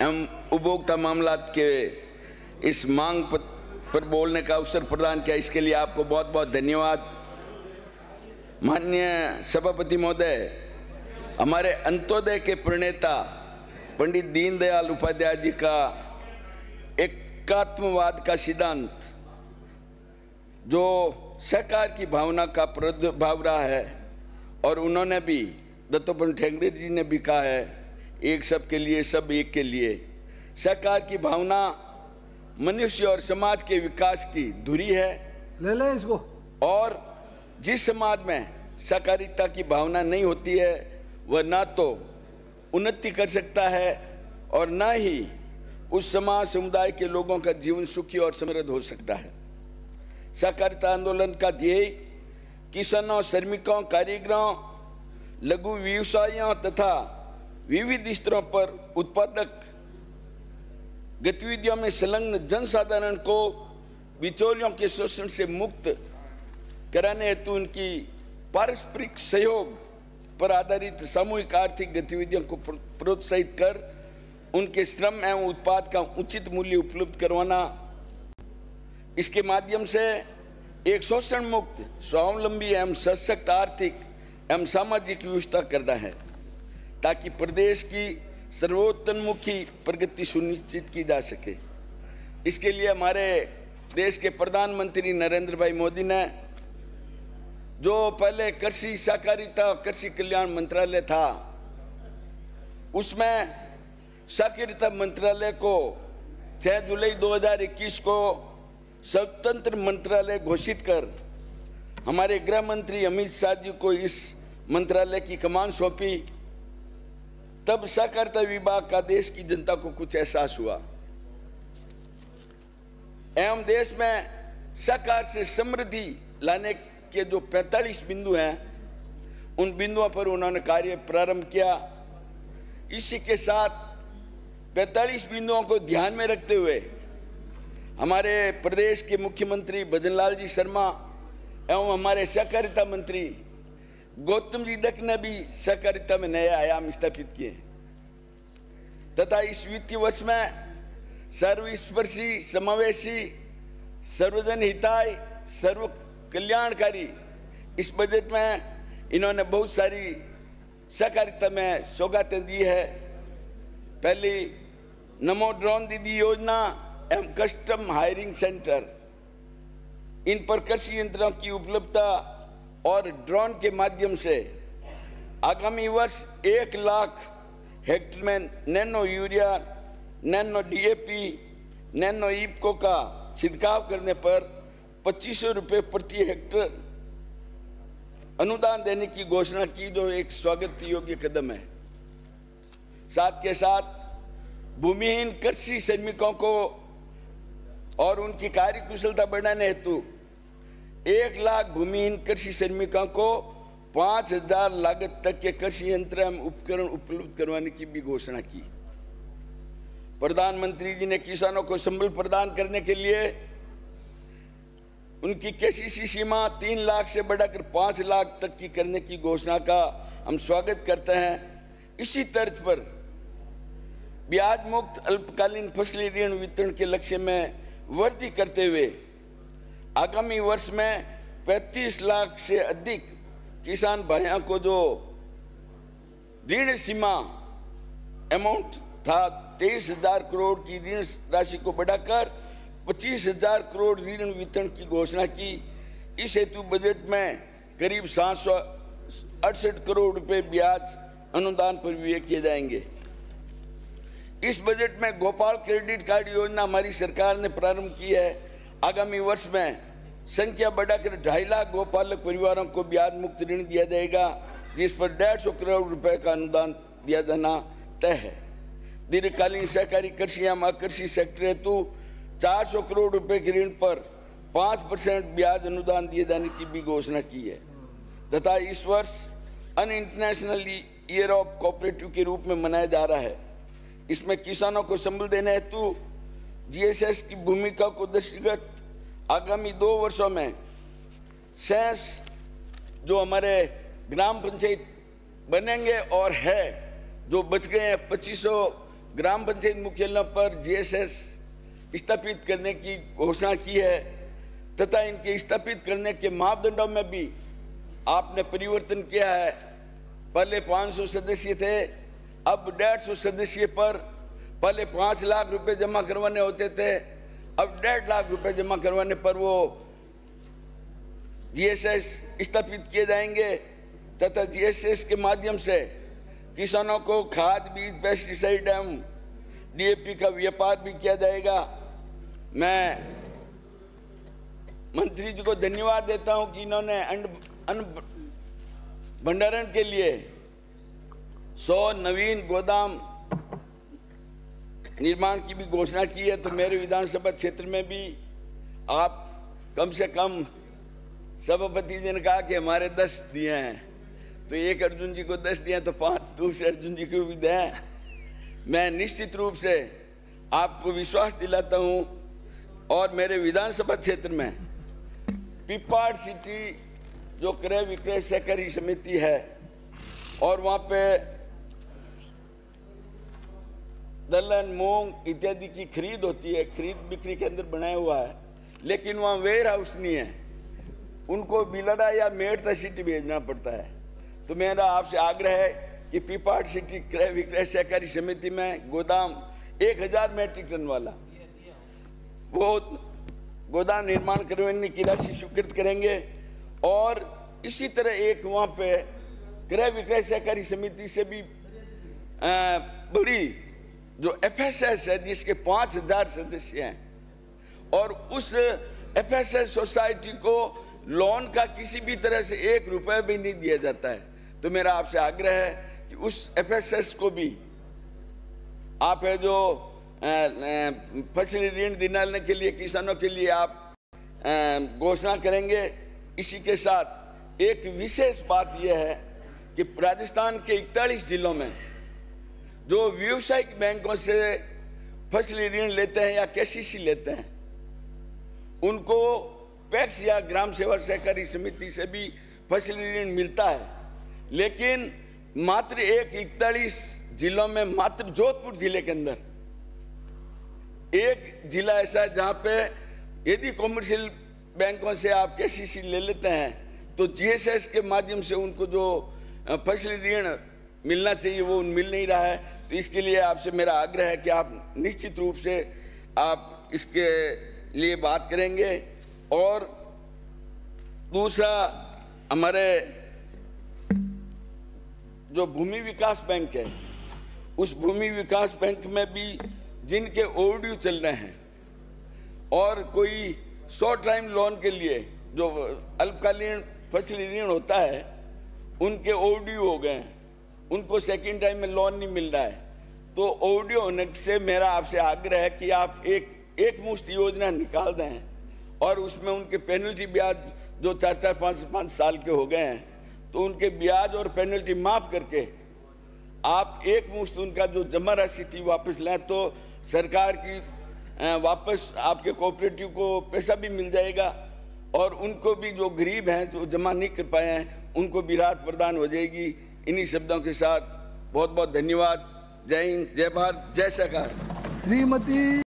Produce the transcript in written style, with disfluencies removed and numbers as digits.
एवं उपभोक्ता मामलात के इस मांग पर बोलने का अवसर प्रदान किया, इसके लिए आपको बहुत बहुत धन्यवाद। माननीय सभापति महोदय, हमारे अंत्योदय के प्रणेता पंडित दीनदयाल उपाध्याय जी का एकात्मवाद का सिद्धांत, जो सहकार की भावना का प्रादुर्भाव रहा है, और उन्होंने भी दत्तोपंत ठेंगड़ी जी ने भी कहा है, एक सबके लिए सब एक के लिए। सहकार की भावना मनुष्य और समाज के विकास की धुरी है। ले ले इसको। और जिस समाज में सहकारिता की भावना नहीं होती है, वह ना तो उन्नति कर सकता है और ना ही उस समाज समुदाय के लोगों का जीवन सुखी और समृद्ध हो सकता है। सहकारिता आंदोलन का ध्येय किसानों, श्रमिकों, कारीगरों, लघु व्यवसायियों तथा विविध स्तरों पर उत्पादक गतिविधियों में संलग्न जनसाधारण को बिचौलियों के शोषण से मुक्त कराने हेतु उनकी पारस्परिक सहयोग पर आधारित सामूहिक आर्थिक गतिविधियों को प्रोत्साहित कर उनके श्रम एवं उत्पाद का उचित मूल्य उपलब्ध करवाना। इसके माध्यम से एक शोषण मुक्त, स्वावलंबी एवं सशक्त आर्थिक एवं सामाजिक व्यवस्था करना है, ताकि प्रदेश की सर्वोत्तोन्मुखी प्रगति सुनिश्चित की जा सके। इसके लिए हमारे देश के प्रधानमंत्री नरेंद्र भाई मोदी ने, जो पहले कृषि सहकारिता और कृषि कल्याण मंत्रालय था, उसमें सहकारिता मंत्रालय को 6 जुलाई 2021 को स्वतंत्र मंत्रालय घोषित कर हमारे गृह मंत्री अमित शाह जी को इस मंत्रालय की कमान सौंपी। तब सहकारिता विभाग का देश की जनता को कुछ एहसास हुआ एवं देश में सहकार से समृद्धि लाने के जो 45 बिंदु हैं, उन बिंदुओं पर उन्होंने कार्य प्रारंभ किया। इसी के साथ 45 बिंदुओं को ध्यान में रखते हुए हमारे प्रदेश के मुख्यमंत्री भजनलाल जी शर्मा एवं हमारे सहकारिता मंत्री गौतम जी दत्त ने भी सहकारिता में नए आयाम स्थापित किए तथा इस वित्तीय वर्ष में सर्वस्पर्शी, समावेशी, सर्वजन हिताय, सर्व कल्याणकारी इस बजट में इन्होंने बहुत सारी सहकारिता में सौगातें दी है। पहली नमो ड्रोन दीदी योजना एवं कस्टम हायरिंग सेंटर, इन पर कृषि यंत्रों की उपलब्धता और ड्रोन के माध्यम से आगामी वर्ष 1 लाख हेक्टेयर में nano urea, nano DAP, nano IFFCO का छिड़काव करने पर 2500 रुपये प्रति हेक्टेयर अनुदान देने की घोषणा की, जो एक स्वागत योग्य कदम है। साथ के साथ भूमिहीन कृषि श्रमिकों को और उनकी कार्यकुशलता बढ़ाने हेतु 1 लाख भूमिहीन कृषि श्रमिकों को 5000 लागत तक के कृषि यंत्र एवं उपकरण उपलब्ध करवाने की भी घोषणा की। प्रधानमंत्री जी ने किसानों को संबल प्रदान करने के लिए उनकी केसीसी सीमा 3 लाख से बढ़ाकर 5 लाख तक की करने की घोषणा का हम स्वागत करते हैं। इसी तर्ज पर ब्याज मुक्त अल्पकालीन फसली ऋण वितरण के लक्ष्य में वृद्धि करते हुए आगामी वर्ष में 35 लाख से अधिक किसान भाइयों को जो ऋण सीमा अमाउंट था 23,000 करोड़ की ऋण राशि को बढ़ाकर 25,000 करोड़ ऋण वितरण की घोषणा की। इस हेतु बजट में करीब 768 करोड़ रुपए ब्याज अनुदान पर व्यय किए जाएंगे। इस बजट में गोपाल क्रेडिट कार्ड योजना हमारी सरकार ने प्रारंभ की है। आगामी वर्ष में संख्या बढ़ाकर 2.5 लाख गोपालक परिवारों को ब्याज मुक्त ऋण दिया जाएगा, जिस पर 150 करोड़ रुपए का अनुदान दिया जाना तय है। दीर्घकालीन सहकारी कृषि एवं अकृषि सेक्टर हेतु 400 करोड़ रुपए के ऋण पर 5% ब्याज अनुदान दिए जाने की भी घोषणा की है तथा इस वर्ष इंटरनेशनल ईयर ऑफ कोऑपरेटिव के रूप में मनाया जा रहा है। इसमें किसानों को संबल देने हेतु जीएसएस की भूमिका को दृष्टिगत आगामी 2 वर्षों में शेष जो हमारे ग्राम पंचायत बनेंगे और है जो बच गए हैं 2500 ग्राम पंचायत मुख्यालयों पर जीएसएस स्थापित करने की घोषणा की है तथा इनके स्थापित करने के मापदंडों में भी आपने परिवर्तन किया है। पहले 500 सदस्य थे, अब 150 सदस्य पर पहले 5 लाख रुपए जमा करवाने होते थे, अब 1.5 लाख रुपए जमा करवाने पर वो जीएसएस स्थापित किए जाएंगे तथा जीएसएस के माध्यम से किसानों को खाद, बीज, पेस्टिसाइड एवं डीएपी का व्यापार भी किया जाएगा। मैं मंत्री जी को धन्यवाद देता हूं कि इन्होंने अन्न भंडारण के लिए 100 नवीन गोदाम निर्माण की भी घोषणा की है। तो मेरे विधानसभा क्षेत्र में भी आप कम से कम, सभापति जी ने कहा कि हमारे 10 दिए हैं, तो एक अर्जुन जी को 10 दिए तो 5 दूसरे अर्जुन जी को भी दें। मैं निश्चित रूप से आपको विश्वास दिलाता हूं और मेरे विधानसभा क्षेत्र में पिपाड़ सिटी जो क्रय विक्रय सहकारी समिति है और वहां पे दलहन, मूंग इत्यादि की खरीद होती है, खरीद बिक्री केंद्र बनाया हुआ है, लेकिन वहां वेयर हाउस नहीं है, उनको बिलदा या मेड़ता सिटी भेजना पड़ता है। तो मेरा आपसे आग्रह है कि पिपाड़ सिटी क्रय विक्रय सहकारी समिति में गोदाम 1000 मैट्रिक टन वाला वो गोदाम निर्माण करवाने की राशि स्वीकृत करेंगे। और इसी तरह एक वहां पे क्रय विक्रय सहकारी समिति से भी बड़ी जो एफएसएस है जिसके 5000 सदस्य हैं और उस एफएसएस सोसाइटी को लोन का किसी भी तरह से 1 रुपए भी नहीं दिया जाता है। तो मेरा आपसे आग्रह है कि उस एफएसएस को भी आप है जो फसली ऋण दिलाने के लिए किसानों के लिए आप घोषणा करेंगे। इसी के साथ एक विशेष बात यह है कि राजस्थान के 41 जिलों में जो व्यावसायिक बैंकों से फसली ऋण लेते हैं या केसीसी लेते हैं, उनको पैक्स या ग्राम सेवा सहकारी समिति से भी फसली ऋण मिलता है, लेकिन मात्र 41 जिलों में मात्र जोधपुर जिले के अंदर एक जिला ऐसा है जहां पे यदि कॉमर्शियल बैंकों से आप केसीसी ले लेते हैं तो जीएसएस के माध्यम से उनको जो फसली ऋण मिलना चाहिए वो मिल नहीं रहा है। तो इसके लिए आपसे मेरा आग्रह है कि आप निश्चित रूप से आप इसके लिए बात करेंगे। और दूसरा, हमारे जो भूमि विकास बैंक है, उस भूमि विकास बैंक में भी जिनके ओवरड्यू चल रहे हैं और कोई शॉर्ट टाइम लोन के लिए जो अल्पकालीन फसली ऋण होता है उनके ओवरड्यू हो गए हैं, उनको सेकंड टाइम में लोन नहीं मिल रहा है। तो ओवरड्यू होने से मेरा आपसे आग्रह है कि आप एक मुश्त योजना निकाल दें और उसमें उनके पेनल्टी ब्याज जो 4-4, 5-5 साल के हो गए हैं तो उनके ब्याज और पेनल्टी माफ करके आप एक मुश्त उनका जो जमा राशि थी वापस लें, तो सरकार की वापस आपके कोऑपरेटिव को पैसा भी मिल जाएगा और उनको भी जो गरीब हैं जो जमा नहीं कर पाए हैं उनको भी राहत प्रदान हो जाएगी। इन्हीं शब्दों के साथ बहुत बहुत धन्यवाद। जय हिंद, जय भारत, जय सरकार। श्रीमती